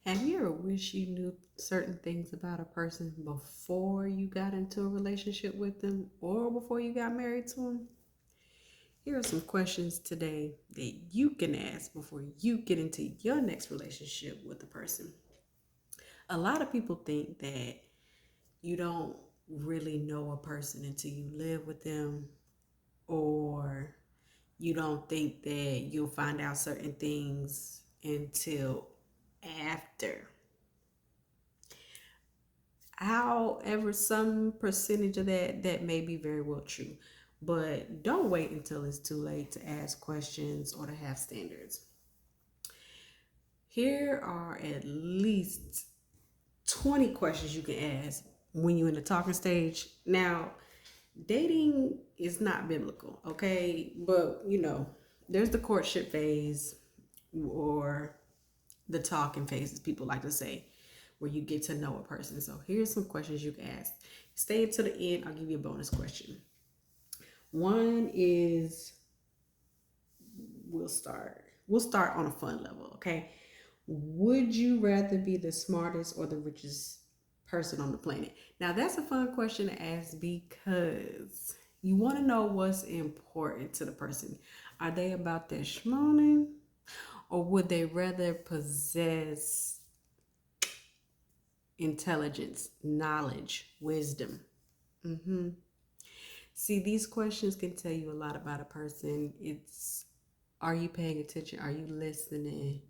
Have you ever wished you knew certain things about a person before you got into a relationship with them or before you got married to them? Here are some questions today that you can ask before you get into your next relationship with a person. A lot of people think that you don't really know a person until you live with them, or you don't think that you'll find out certain things until after. However, some percentage of that may be very well true. But don't wait until it's too late to ask questions or to have standards. Here are at least 20 questions you can ask when you're in the talking stage. Now, dating is not biblical, okay? But, there's the courtship phase or the talking phase, as people like to say, where you get to know a person. So here's some questions you can ask. Stay until the end. I'll give you a bonus question. One is we'll start. We'll start on a fun level, okay? Would you rather be the smartest or the richest person on the planet? Now that's a fun question to ask because you want to know what's important to the person. Are they about their schmoning, or would they rather possess intelligence, knowledge, wisdom? hmm See, these questions can tell you a lot about a person. It's, are you paying attention? Are you listening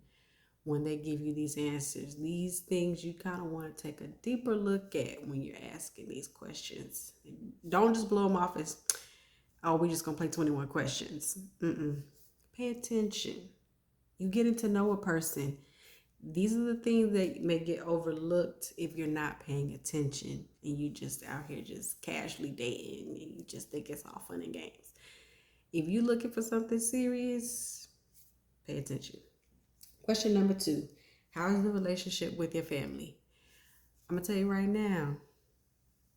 when they give you these answers? These things you kind of want to take a deeper look at when you're asking these questions. Don't just blow them off as, oh, we're just going to play 21 questions. Pay attention. You getting to know a person. These are the things that may get overlooked if you're not paying attention and you just out here just casually dating and you just think it's all fun and games. If you're looking for something serious, pay attention. Question number 2. How is the relationship with your family? I'm going to tell you right now,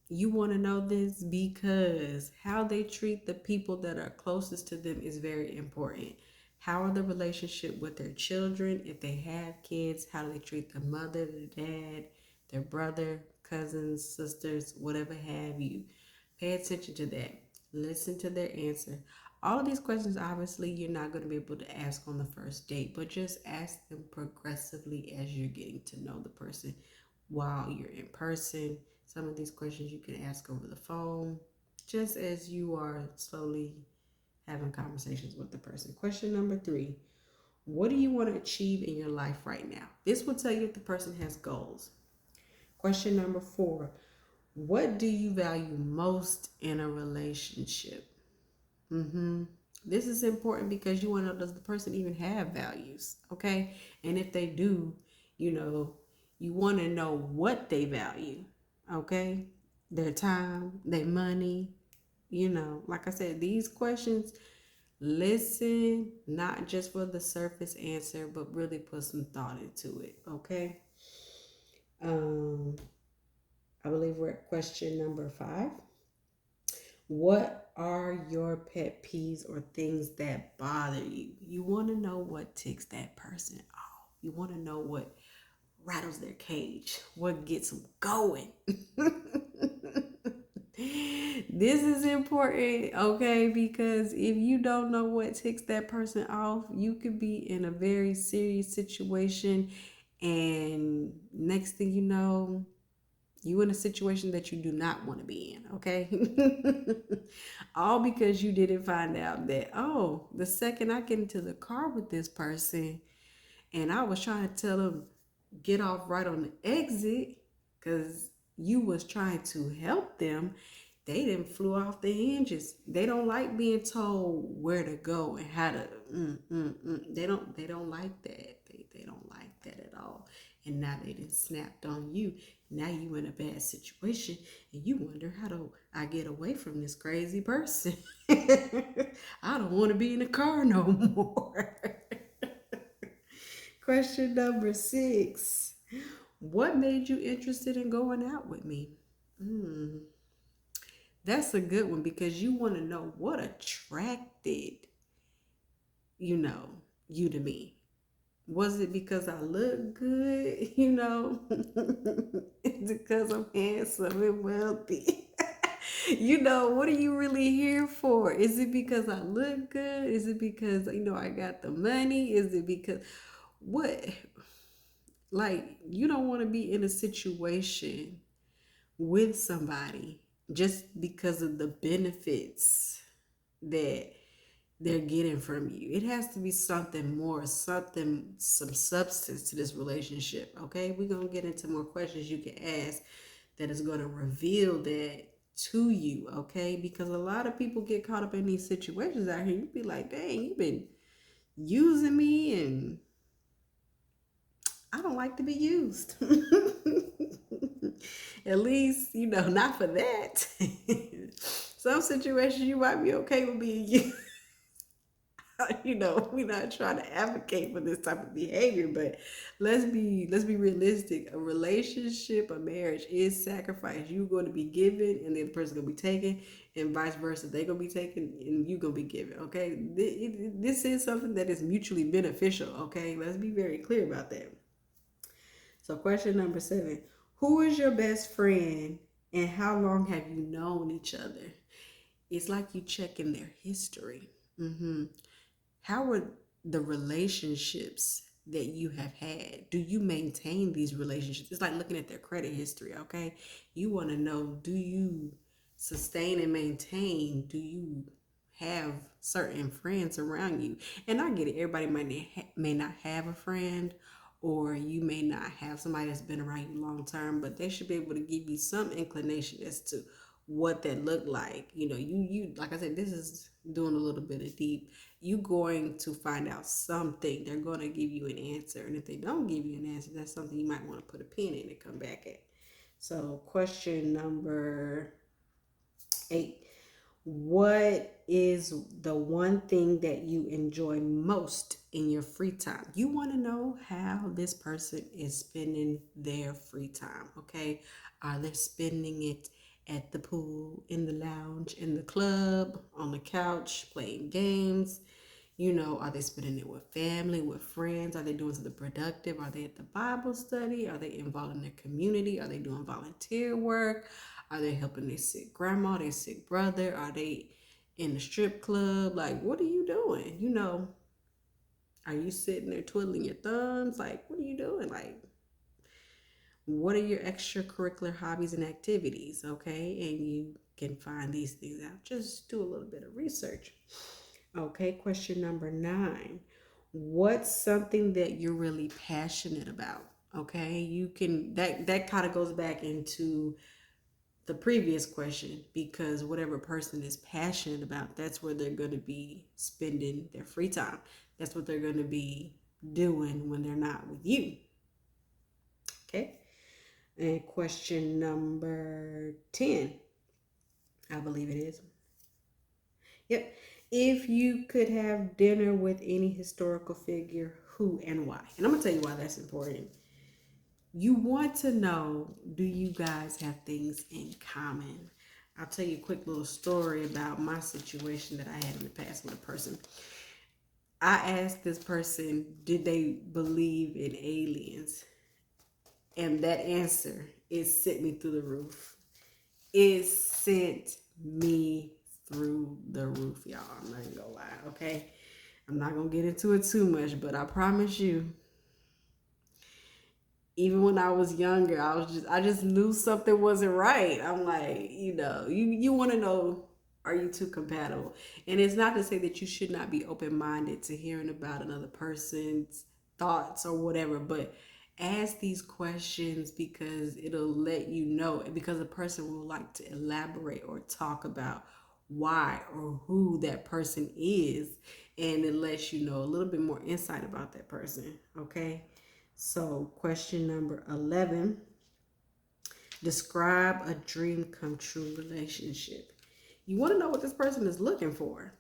you want to know this because how they treat the people that are closest to them is very important. How are the relationship with their children? If they have kids, how do they treat the mother, the dad, their brother, cousins, sisters, whatever have you? Pay attention to that. Listen to their answer. All of these questions, obviously, you're not going to be able to ask on the first date, but just ask them progressively as you're getting to know the person while you're in person. Some of these questions you can ask over the phone, just as you are slowly having conversations with the person. Question number 3. What do you want to achieve in your life right now? This will tell you if the person has goals. Question number 4. What do you value most in a relationship? This is important because you want to know, does the person even have values? Okay. And if they do, you know, you want to know what they value. Okay. Their time, their money, like I said, these questions, listen, not just for the surface answer, but really put some thought into it. Okay. Um, I believe we're at question number 5. What are your pet peeves or things that bother you? You want to know what ticks that person off. You want to know what rattles their cage, what gets them going. This is important, okay? Because if you don't know what ticks that person off, you could be in a very serious situation, and next thing you know, you in a situation that you do not want to be in, okay? All because you didn't find out that, oh, the second I get into the car with this person and I was trying to tell them get off right on the exit because you was trying to help them, they didn't flew off the hinges. They don't like being told where to go and how to they don't like that. They don't like that at all. And now they done snapped on you. Now you in a bad situation and you wonder, how do I get away from this crazy person? I don't want to be in the car no more. Question number 6. What made you interested in going out with me? Hmm. That's a good one because you want to know what attracted, you know, you to me. Was it because I look good? You know, is it because I'm handsome and wealthy? You know, what are you really here for? Is it because I look good? Is it because, I got the money? Is it because what? Like, you don't want to be in a situation with somebody just because of the benefits that they're getting from you. It has to be something more, some substance to this relationship. Okay, we're gonna get into more questions you can ask that is gonna reveal that to you. Okay, because a lot of people get caught up in these situations out here. You be like, dang, you've been using me, and I don't like to be used. At least, not for that. Some situations you might be okay with being used. We're not trying to advocate for this type of behavior, but let's be realistic. A relationship, a marriage is sacrifice. You're going to be given and the other person gonna be taken, and vice versa. They're gonna be taken and you're gonna be given. Okay. This is something that is mutually beneficial. Okay, let's be very clear about that. So question number 7. Who is your best friend and how long have you known each other? It's like you checking their history. How are the relationships that you have had? Do you maintain these relationships? It's like looking at their credit history, okay? You want to know, do you sustain and maintain? Do you have certain friends around you? And I get it. Everybody may not have a friend, or you may not have somebody that's been around you long term, but they should be able to give you some inclination as to what that looked like. You like I said, this is doing a little bit of deep. You going to find out something. They're going to give you an answer, and if they don't give you an answer, that's something you might want to put a pin in and come back at. So question number 8. What is the one thing that you enjoy most in your free time? You want to know how this person is spending their free time, okay? Are they spending it at the pool, in the lounge, in the club, on the couch, playing games? Are they spending it with family, with friends? Are they doing something productive? Are they at the Bible study? Are they involved in their community? Are they doing volunteer work? Are they helping their sick grandma, their sick brother? Are they in the strip club? Like, what are you doing? Are you sitting there twiddling your thumbs? Like, what are you doing? Like, what are your extracurricular hobbies and activities? Okay, and you can find these things out. Just do a little bit of research. Okay, question number 9. What's something that you're really passionate about? Okay, you can that kind of goes back into the previous question, because whatever person is passionate about, that's where they're going to be spending their free time. That's what they're going to be doing when they're not with you. Okay, and question number 10, I believe it is. Yep. If you could have dinner with any historical figure, who and why? And I'm going to tell you why that's important. You want to know, do you guys have things in common? I'll tell you a quick little story about my situation that I had in the past with a person. I asked this person, did they believe in aliens? And that answer, it sent me through the roof. It sent me through the roof, y'all. I'm not even gonna lie, okay? I'm not gonna get into it too much, but I promise you, even when I was younger, I just knew something wasn't right. I'm like, you want to know, are you two compatible? And it's not to say that you should not be open-minded to hearing about another person's thoughts or whatever, but ask these questions because it'll let you know, because a person will like to elaborate or talk about why or who that person is, and it lets you know a little bit more insight about that person. Okay, so question number 11, describe a dream come true relationship. You want to know what this person is looking for.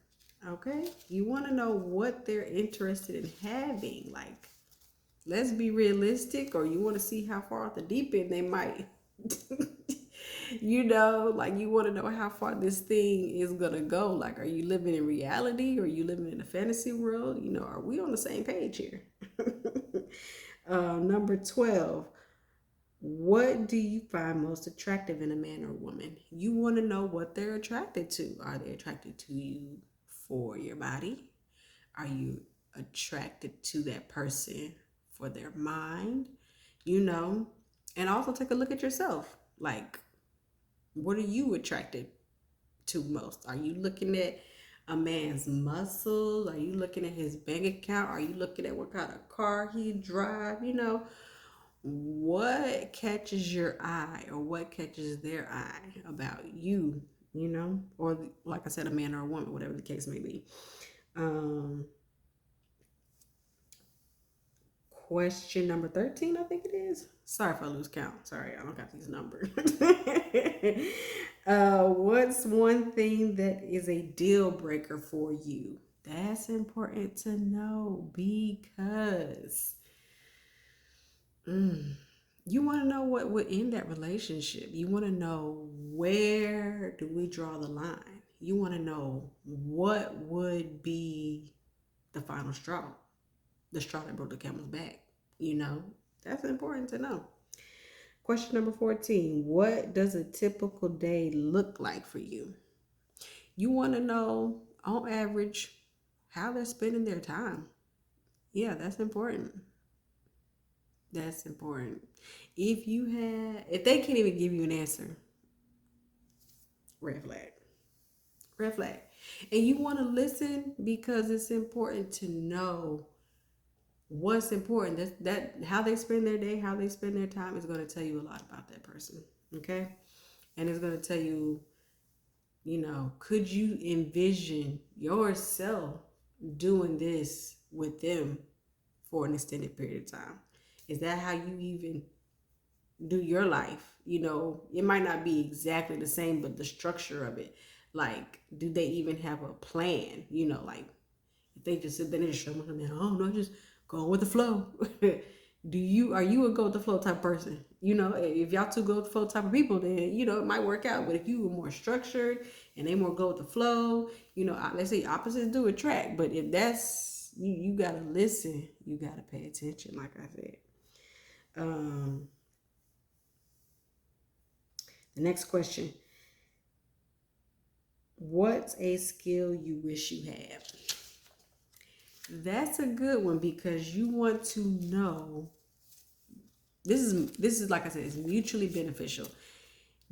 Okay, you want to know what they're interested in having. Like, let's be realistic, or you want to see how far off the deep end they might. Like, you want to know how far this thing is gonna go. Like, are you living in reality or are you living in a fantasy world? Are we on the same page here? Number 12. What do you find most attractive in a man or woman? You want to know what they're attracted to. Are they attracted to you for your body? Are you attracted to that person for their mind? You know, and also take a look at yourself. Like, what are you attracted to most? Are you looking at a man's muscles? Are you looking at his bank account? Are you looking at what kind of car he drive? You know, what catches your eye or what catches their eye about you, you know, or like I said, a man or a woman, whatever the case may be. Um, Question number 13, I think it is. Sorry if I lose count. Sorry, I don't got these numbers. What's one thing that is a deal breaker for you? That's important to know because you want to know what would end that relationship. You want to know, where do we draw the line? You want to know what would be the final straw, the straw that broke the camel's back. You know, that's important to know. Question number 14. What does a typical day look like for you? You want to know, on average, how they're spending their time. Yeah, that's important. That's important. If they can't even give you an answer, red flag. Red flag. And you want to listen because it's important to know what's important. That how they spend their day, how they spend their time is going to tell you a lot about that person. Okay? And it's going to tell you, you know, could you envision yourself doing this with them for an extended period of time? Is that how you even do your life? You know, it might not be exactly the same, but the structure of it, like, do they even have a plan? You know, like, if they just sit there and just show me something, oh no, just going with the flow. Are you a go with the flow type person? You know, if y'all two go with the flow type of people, then you know it might work out. But if you were more structured and they more go with the flow, you know, let's say opposites do attract. But if that's you gotta listen, you gotta pay attention, like I said. Um, the next question: what's a skill you wish you had? That's a good one because you want to know. This is like I said, it's mutually beneficial.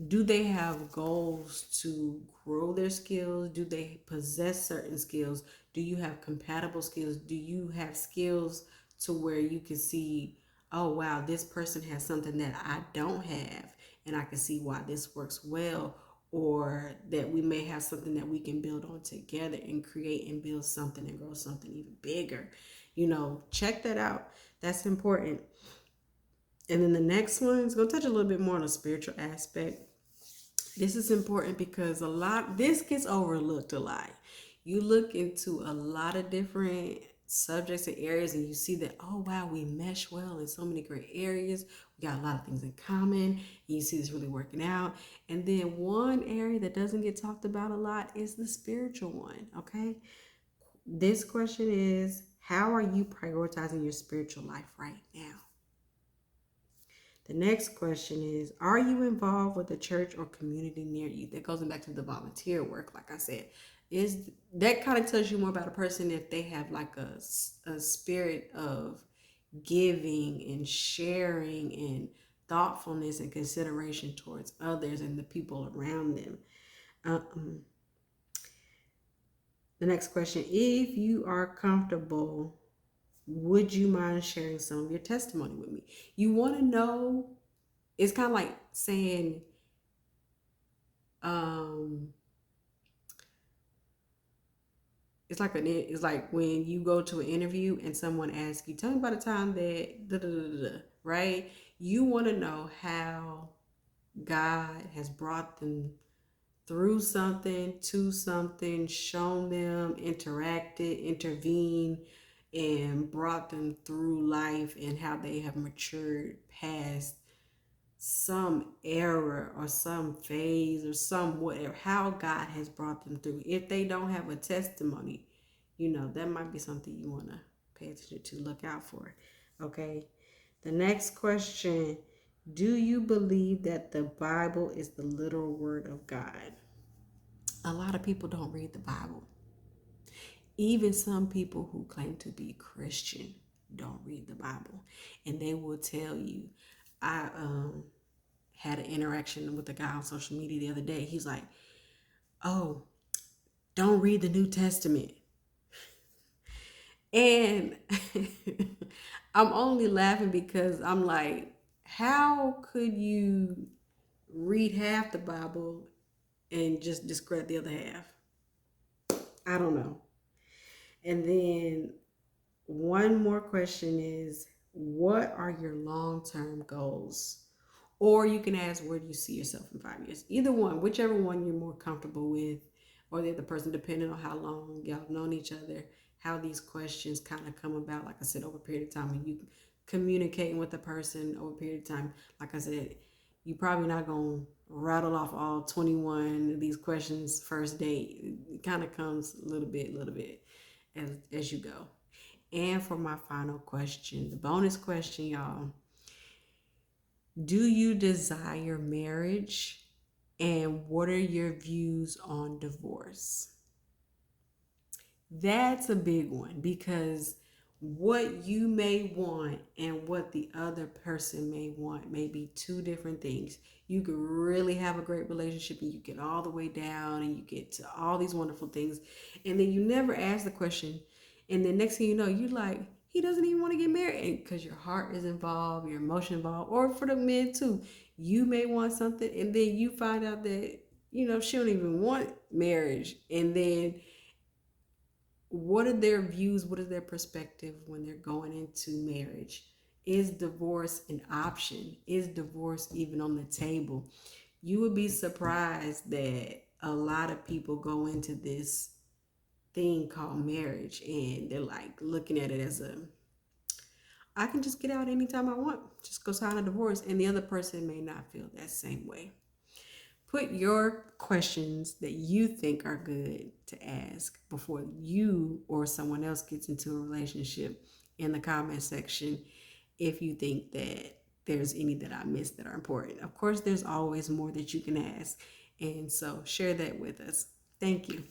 Do they have goals to grow their skills? Do they possess certain skills? Do you have compatible skills? Do you have skills to where you can see, oh wow, this person has something that I don't have, and I can see why this works well, or that we may have something that we can build on together and create and build something and grow something even bigger. You know, check that out. That's important. And then the next one is going to touch a little bit more on the spiritual aspect. This is important because this gets overlooked a lot. You look into a lot of different subjects and areas and you see that, oh wow, we mesh well in so many great areas. We got a lot of things in common. And you see this really working out. And then one area that doesn't get talked about a lot is the spiritual one, okay? This question is, how are you prioritizing your spiritual life right now? The next question is, are you involved with a church or community near you? That goes back to the volunteer work, like I said. Is that kind of tells you more about a person if they have like a spirit of giving and sharing and thoughtfulness and consideration towards others and the people around them. The next question, if you are comfortable, would you mind sharing some of your testimony with me? You want to know, it's kind of like saying, um, it's like when you go to an interview and someone asks you, tell me about a time that da, da, da, da, right? You want to know how God has brought them through something, to something, shown them, interacted, intervened, and brought them through life, and how they have matured past some error or some phase or some whatever, how God has brought them through. If they don't have a testimony, you know, that might be something you want to pay attention to, look out for. Okay. The next question, do you believe that the Bible is the literal word of God? A lot of people don't read the Bible. Even some people who claim to be Christian don't read the Bible. And they will tell you, I had an interaction with a guy on social media the other day. He's like, oh, don't read the New Testament. And I'm only laughing because I'm like, how could you read half the Bible and just discredit the other half? I don't know. And then one more question is, what are your long-term goals? Or you can ask, where do you see yourself in 5 years? Either one, whichever one you're more comfortable with, or the other person, depending on how long y'all have known each other, how these questions kind of come about. Like I said, over a period of time, and you communicating with the person over a period of time. Like I said, you probably not gonna rattle off all 21 of these questions first date. It kind of comes a little bit as you go. And for my final question, the bonus question, y'all, do you desire marriage? And what are your views on divorce? That's a big one because what you may want and what the other person may want may be two different things. You could really have a great relationship and you get all the way down and you get to all these wonderful things. And then you never ask the question. And then next thing you know, you're like, he doesn't even want to get married because your heart is involved, your emotion involved, or for the men too. You may want something and then you find out that, she don't even want marriage. And then what are their views? What is their perspective when they're going into marriage? Is divorce an option? Is divorce even on the table? You would be surprised that a lot of people go into this thing called marriage and they're like looking at it as I can just get out anytime I want, just go sign a divorce. And the other person may not feel that same way. Put your questions that you think are good to ask before you or someone else gets into a relationship in the comment section if you think that there's any that I missed that are important. Of course, there's always more that you can ask. And so share that with us. Thank you.